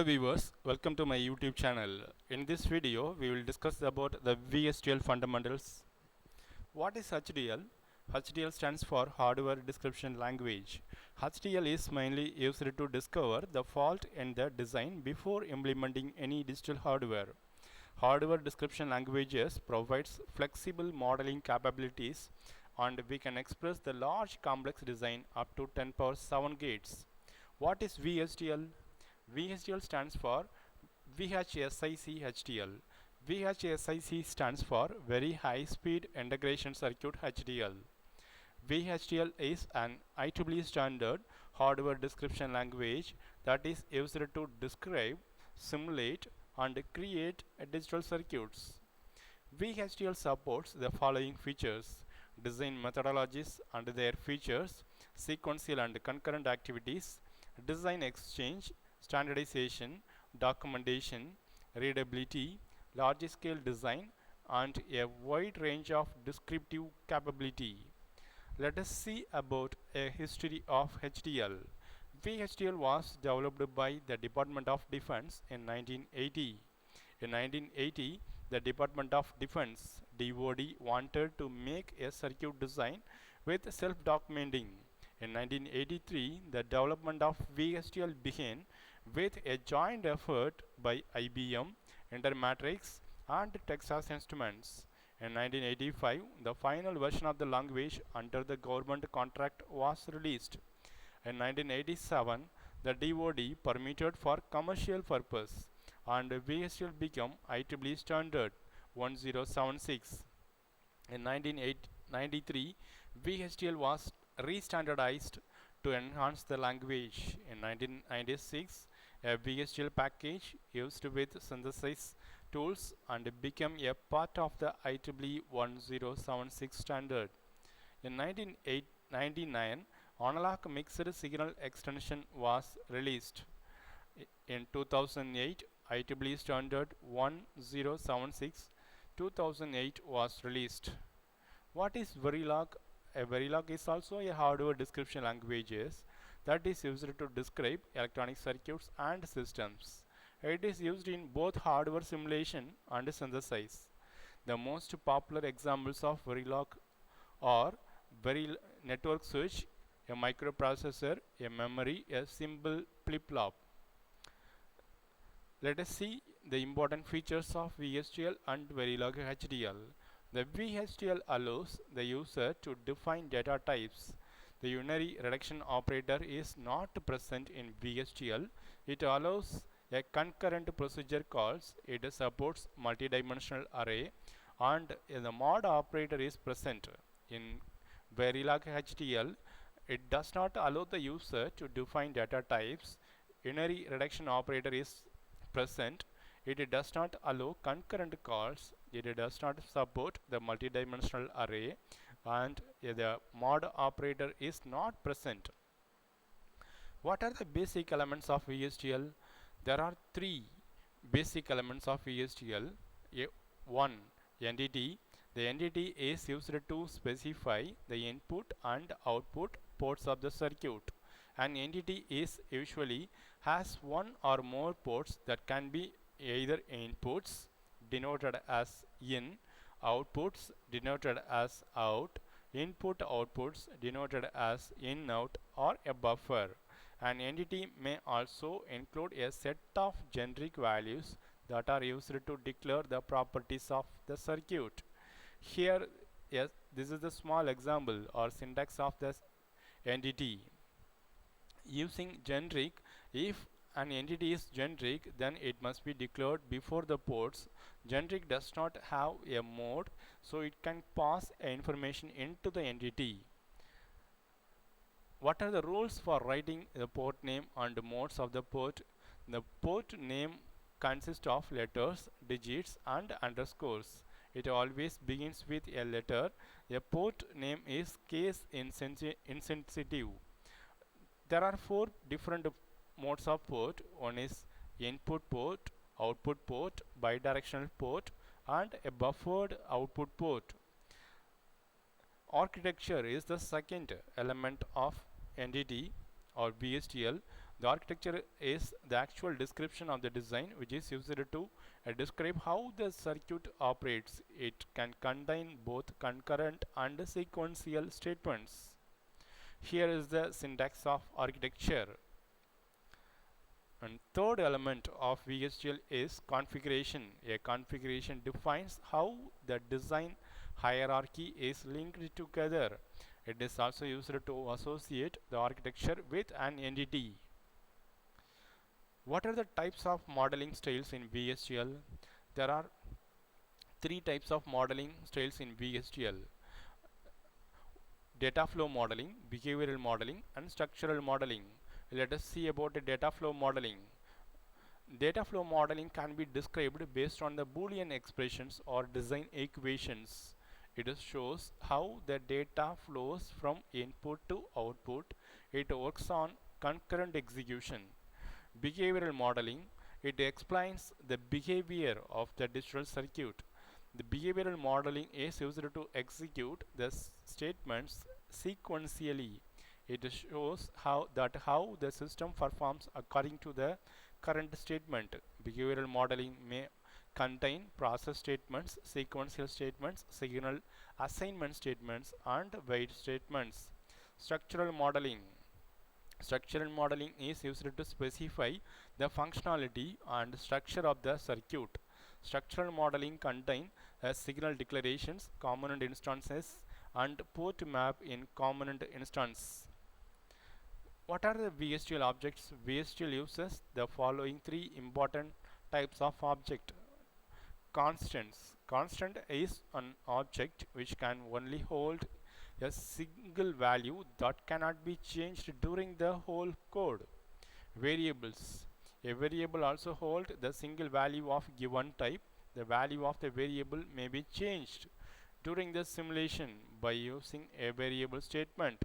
Hello viewers, welcome to my YouTube channel. In this video, we will discuss about the VHDL fundamentals. What is HDL? HDL stands for Hardware Description Language. HDL is mainly used to discover the fault in the design before implementing any digital hardware. Hardware description languages provides flexible modeling capabilities and we can express the large complex design up to 10 power 7 gates. What is VHDL? VHDL stands for VHSIC HDL. VHSIC stands for Very High Speed Integration Circuit HDL. VHDL is an IEEE standard hardware description language that is used to describe, simulate, and create digital circuits. VHDL supports the following features: design methodologies and their features, sequential and concurrent activities, design exchange, standardization, documentation, readability, large scale design, and a wide range of descriptive capability. Let us see about a history of HDL. VHDL was developed by the Department of Defense in 1980. In 1980, the Department of Defense (DoD) wanted to make a circuit design with self-documenting. In 1983, the development of VHDL began with a joint effort by IBM, Intermatrix, and Texas Instruments. In 1985, the final version of the language under the government contract was released. In 1987, the DoD permitted for commercial purpose and VHDL became IEEE standard 1076. In 1993, VHDL was re-standardized to enhance the language. In 1996, a VHDL package used with synthesis tools and became a part of the IEEE 1076 standard. In 1999, analog mixed signal extension was released. In 2008, IEEE standard 1076 2008 was released. What is Verilog? A Verilog is also a hardware description language that is used to describe electronic circuits and systems. It is used in both hardware simulation and synthesis. The most popular examples of Verilog are network switch, a microprocessor, a memory, a simple flip-flop. Let us see the important features of VHDL and Verilog HDL. The VHDL allows the user to define data types. The unary reduction operator is not present in VHDL. It allows a concurrent procedure calls. It supports multidimensional array and the mod operator is present. In Verilog HDL, it does not allow the user to define data types. Unary reduction operator is present. It does not allow concurrent calls. It does not support the multidimensional array and the mod operator is not present. What are the basic elements of VHDL? There are three basic elements of VHDL. One, entity. The entity is used to specify the input and output ports of the circuit. An entity is usually has one or more ports that can be either inputs denoted as in, outputs denoted as out, input outputs denoted as in out, or a buffer. An entity may also include a set of generic values that are used to declare the properties of the circuit. Here, yes, this is the small example or syntax of the entity. Using generic, if an entity is generic, then it must be declared before the ports. Generic does not have a mode, so it can pass information into the entity. What are the rules for writing the port name and modes of the port? The port name consists of letters, digits, and underscores. It always begins with a letter. A port name is case insensitive. There are four different modes of port. One is input port, output port, bidirectional port, and a buffered output port. Architecture is the second element of entity or VHDL. The architecture is the actual description of the design which is used to describe how the circuit operates. It can contain both concurrent and sequential statements. Here is the syntax of architecture. And third element of VHDL is configuration. A configuration defines how the design hierarchy is linked together. It is also used to associate the architecture with an entity. What are the types of modeling styles in VHDL? There are three types of modeling styles in VHDL: data flow modeling, behavioral modeling, and structural modeling. Let us see about the data flow modeling. Data flow modeling can be described based on the Boolean expressions or design equations. It shows how the data flows from input to output. It works on concurrent execution. Behavioral modeling, it explains the behavior of the digital circuit. The behavioral modeling is used to execute the statements sequentially. It shows how the system performs according to the current statement. Behavioral modeling may contain process statements, sequential statements, signal assignment statements, and wait statements. Structural modeling. Structural modeling is used to specify the functionality and structure of the circuit. Structural modeling contain signal declarations, component instances, and port map in component instance. What are the VHDL objects? VHDL uses the following three important types of object. Constants. Constant is an object which can only hold a single value that cannot be changed during the whole code. Variables. A variable also holds the single value of given type. The value of the variable may be changed during the simulation by using a variable statement.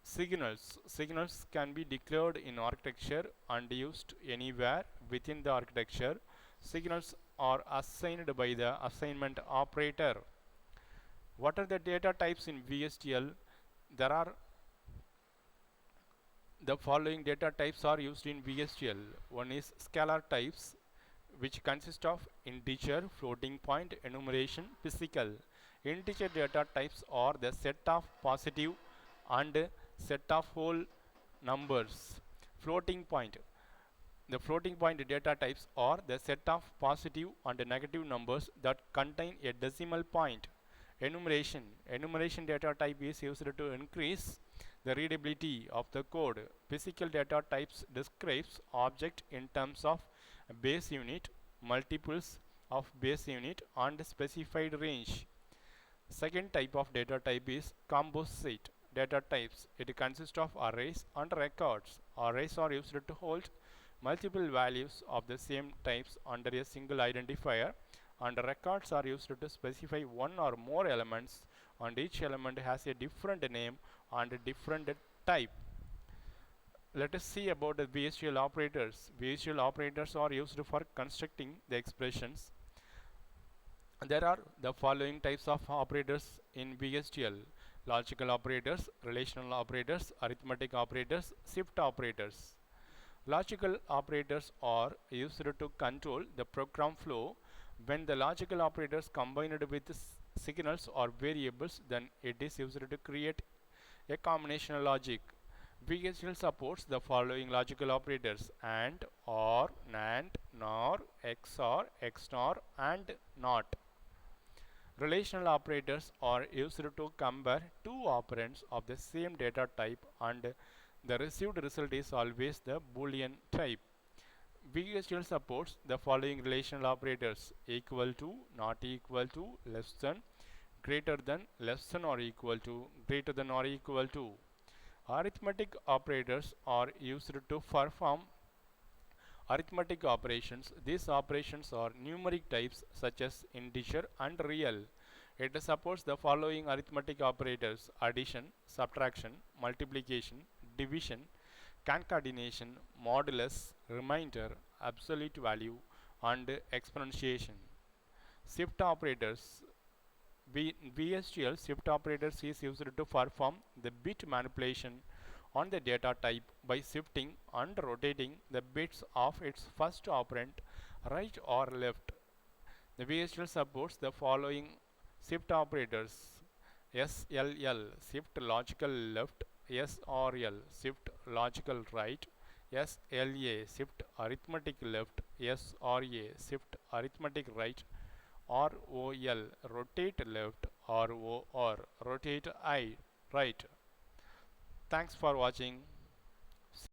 Signals. Signals can be declared in architecture and used anywhere within the architecture. Signals are assigned by the assignment operator. What are the data types in VHDL? There are the following data types are used in VHDL. One is scalar types, which consist of integer, floating point, enumeration, physical. Integer data types are the set of positive and set of whole numbers. Floating point. The floating point data types are the set of positive and negative numbers that contain a decimal point. Enumeration. Enumeration data type is used to increase the readability of the code. Physical data types describes object in terms of base unit, multiples of base unit, and specified range. Second type of data type is composite data types. It consists of arrays and records. Arrays are used to hold multiple values of the same types under a single identifier, and records are used to specify one or more elements, and each element has a different name and a different type. Let us see about the VHDL operators. VHDL operators are used for constructing the expressions. There are the following types of operators in VHDL: logical operators, relational operators, arithmetic operators, shift operators. Logical operators are used to control the program flow. When the logical operators combined with signals or variables, then it is used to create a combinational logic. VHDL supports the following logical operators: AND, OR, NAND, NOR, XOR, XNOR, and NOT. Relational operators are used to compare two operands of the same data type, and the received result is always the Boolean type. VHDL supports the following relational operators: equal to, not equal to, less than, greater than, less than or equal to, greater than or equal to. Arithmetic operators are used to perform arithmetic operations. These operations are numeric types such as integer and real. It supports the following arithmetic operators: addition, subtraction, multiplication, division, concatenation, modulus, remainder, absolute value, and exponentiation. Shift operators. VHDL shift operators is used to perform the bit manipulation on the data type by shifting and rotating the bits of its first operand right or left. The VHDL supports the following shift operators: SLL shift logical left, SRL shift logical right, SLA shift arithmetic left, SRA shift arithmetic right, ROL rotate left, ROR rotate right. Thanks for watching.